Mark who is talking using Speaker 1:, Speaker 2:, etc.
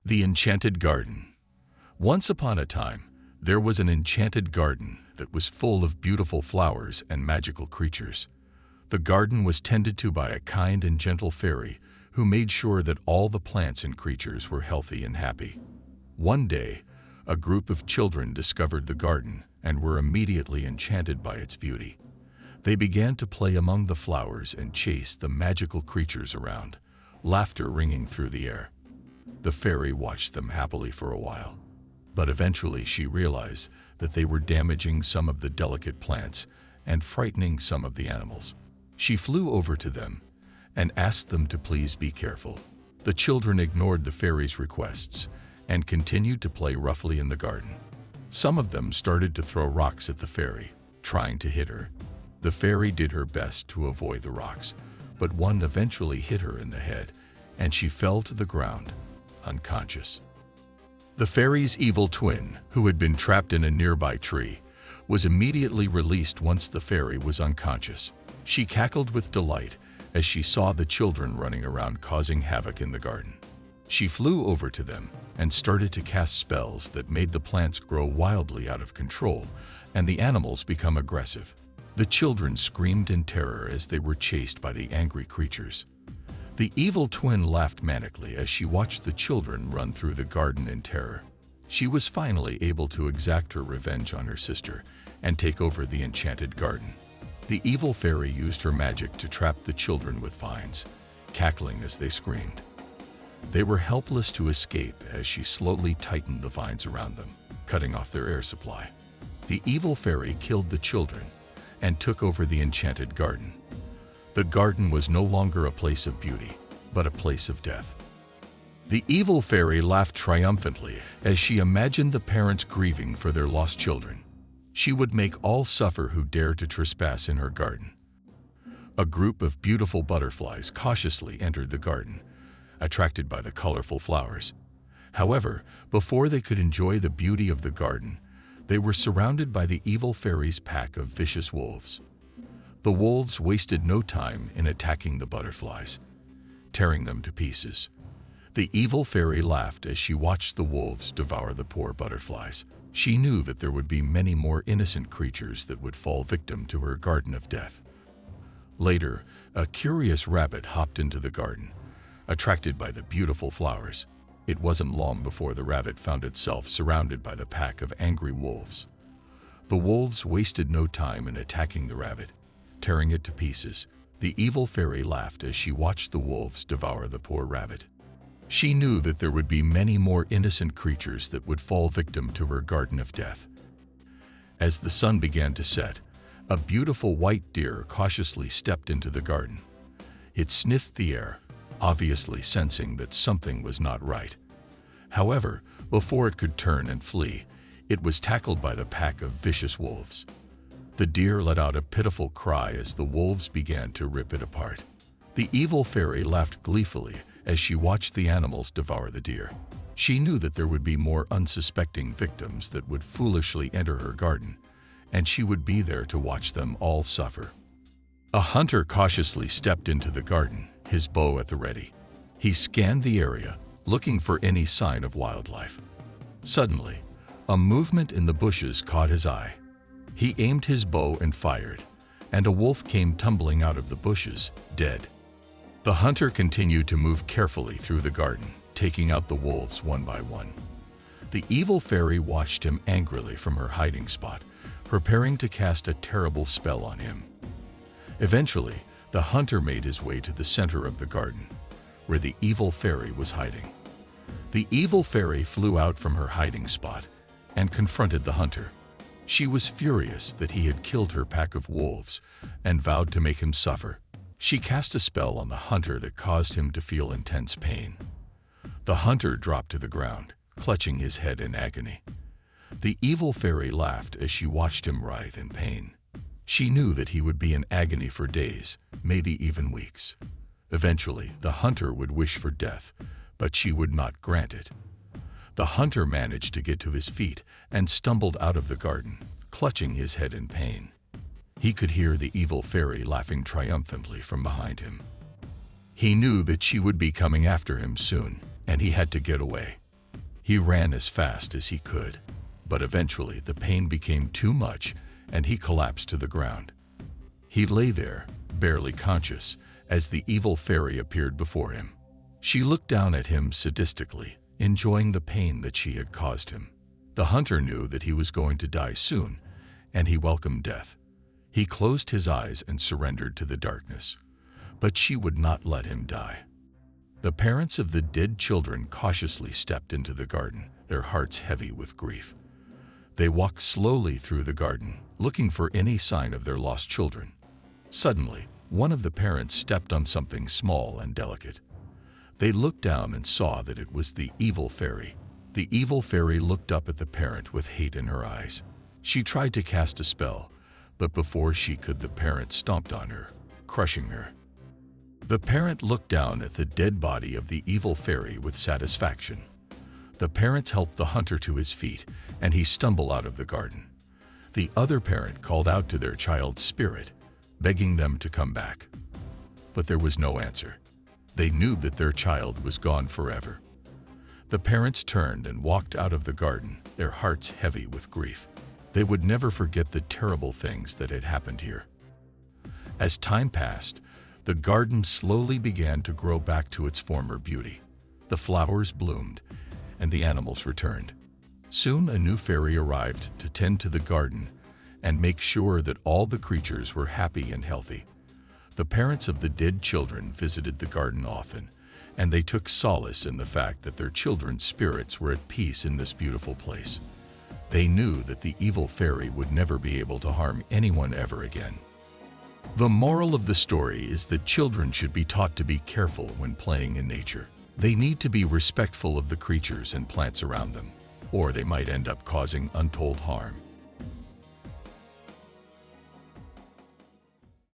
Speaker 1: The Enchanted Garden. Once upon a time, there was an enchanted garden that was full of beautiful flowers and magical creatures. The garden was tended to by a kind and gentle fairy who made sure that all the plants and creatures were healthy and happy. One day, a group of children discovered the garden and were immediately enchanted by its beauty. They began to play among the flowers and chase the magical creatures around, laughter ringing through the air. The fairy watched them happily for a while, but eventually she realized that they were damaging some of the delicate plants and frightening some of the animals. She flew over to them and asked them to please be careful. The children ignored the fairy's requests and continued to play roughly in the garden. Some of them started to throw rocks at the fairy, trying to hit her. The fairy did her best to avoid the rocks, but one eventually hit her in the head, and she fell to the ground, unconscious. The fairy's evil twin, who had been trapped in a nearby tree, was immediately released once the fairy was unconscious. She cackled with delight as she saw the children running around causing havoc in the garden. She flew over to them and started to cast spells that made the plants grow wildly out of control and the animals become aggressive. The children screamed in terror as they were chased by the angry creatures. The evil twin laughed manically as she watched the children run through the garden in terror. She was finally able to exact her revenge on her sister and take over the enchanted garden. The evil fairy used her magic to trap the children with vines, cackling as they screamed. They were helpless to escape as she slowly tightened the vines around them, cutting off their air supply. The evil fairy killed the children and took over the enchanted garden. The garden was no longer a place of beauty, but a place of death. The evil fairy laughed triumphantly as she imagined the parents grieving for their lost children. She would make all suffer who dare to trespass in her garden. A group of beautiful butterflies cautiously entered the garden, attracted by the colorful flowers. However, before they could enjoy the beauty of the garden, they were surrounded by the evil fairy's pack of vicious wolves. The wolves wasted no time in attacking the butterflies, tearing them to pieces. The evil fairy laughed as she watched the wolves devour the poor butterflies. She knew that there would be many more innocent creatures that would fall victim to her garden of death. Later, a curious rabbit hopped into the garden, attracted by the beautiful flowers. It wasn't long before the rabbit found itself surrounded by the pack of angry wolves. The wolves wasted no time in attacking the rabbit, tearing it to pieces. The evil fairy laughed as she watched the wolves devour the poor rabbit. She knew that there would be many more innocent creatures that would fall victim to her garden of death. As the sun began to set, a beautiful white deer cautiously stepped into the garden. It sniffed the air, obviously sensing that something was not right. However, before it could turn and flee, it was tackled by the pack of vicious wolves. The deer let out a pitiful cry as the wolves began to rip it apart. The evil fairy laughed gleefully as she watched the animals devour the deer. She knew that there would be more unsuspecting victims that would foolishly enter her garden, and she would be there to watch them all suffer. A hunter cautiously stepped into the garden, his bow at the ready. He scanned the area, looking for any sign of wildlife. Suddenly, a movement in the bushes caught his eye. He aimed his bow and fired, and a wolf came tumbling out of the bushes, dead. The hunter continued to move carefully through the garden, taking out the wolves one by one. The evil fairy watched him angrily from her hiding spot, preparing to cast a terrible spell on him. Eventually, the hunter made his way to the center of the garden, where the evil fairy was hiding. The evil fairy flew out from her hiding spot and confronted the hunter. She was furious that he had killed her pack of wolves and vowed to make him suffer. She cast a spell on the hunter that caused him to feel intense pain. The hunter dropped to the ground, clutching his head in agony. The evil fairy laughed as she watched him writhe in pain. She knew that he would be in agony for days, maybe even weeks. Eventually, the hunter would wish for death, but she would not grant it. The hunter managed to get to his feet and stumbled out of the garden, clutching his head in pain. He could hear the evil fairy laughing triumphantly from behind him. He knew that she would be coming after him soon, and he had to get away. He ran as fast as he could, but eventually the pain became too much and he collapsed to the ground. He lay there, barely conscious, as the evil fairy appeared before him. She looked down at him sadistically, enjoying the pain that she had caused him. The hunter knew that he was going to die soon, and he welcomed death. He closed his eyes and surrendered to the darkness, but she would not let him die. The parents of the dead children cautiously stepped into the garden, their hearts heavy with grief. They walked slowly through the garden, looking for any sign of their lost children. Suddenly, one of the parents stepped on something small and delicate. They looked down and saw that it was the evil fairy. The evil fairy looked up at the parent with hate in her eyes. She tried to cast a spell, but before she could, the parent stomped on her, crushing her. The parent looked down at the dead body of the evil fairy with satisfaction. The parents helped the hunter to his feet, and he stumbled out of the garden. The other parent called out to their child's spirit, begging them to come back. But there was no answer. They knew that their child was gone forever. The parents turned and walked out of the garden, their hearts heavy with grief. They would never forget the terrible things that had happened here. As time passed, the garden slowly began to grow back to its former beauty. The flowers bloomed, and the animals returned. Soon a new fairy arrived to tend to the garden and make sure that all the creatures were happy and healthy. The parents of the dead children visited the garden often, and they took solace in the fact that their children's spirits were at peace in this beautiful place. They knew that the evil fairy would never be able to harm anyone ever again. The moral of the story is that children should be taught to be careful when playing in nature. They need to be respectful of the creatures and plants around them, or they might end up causing untold harm.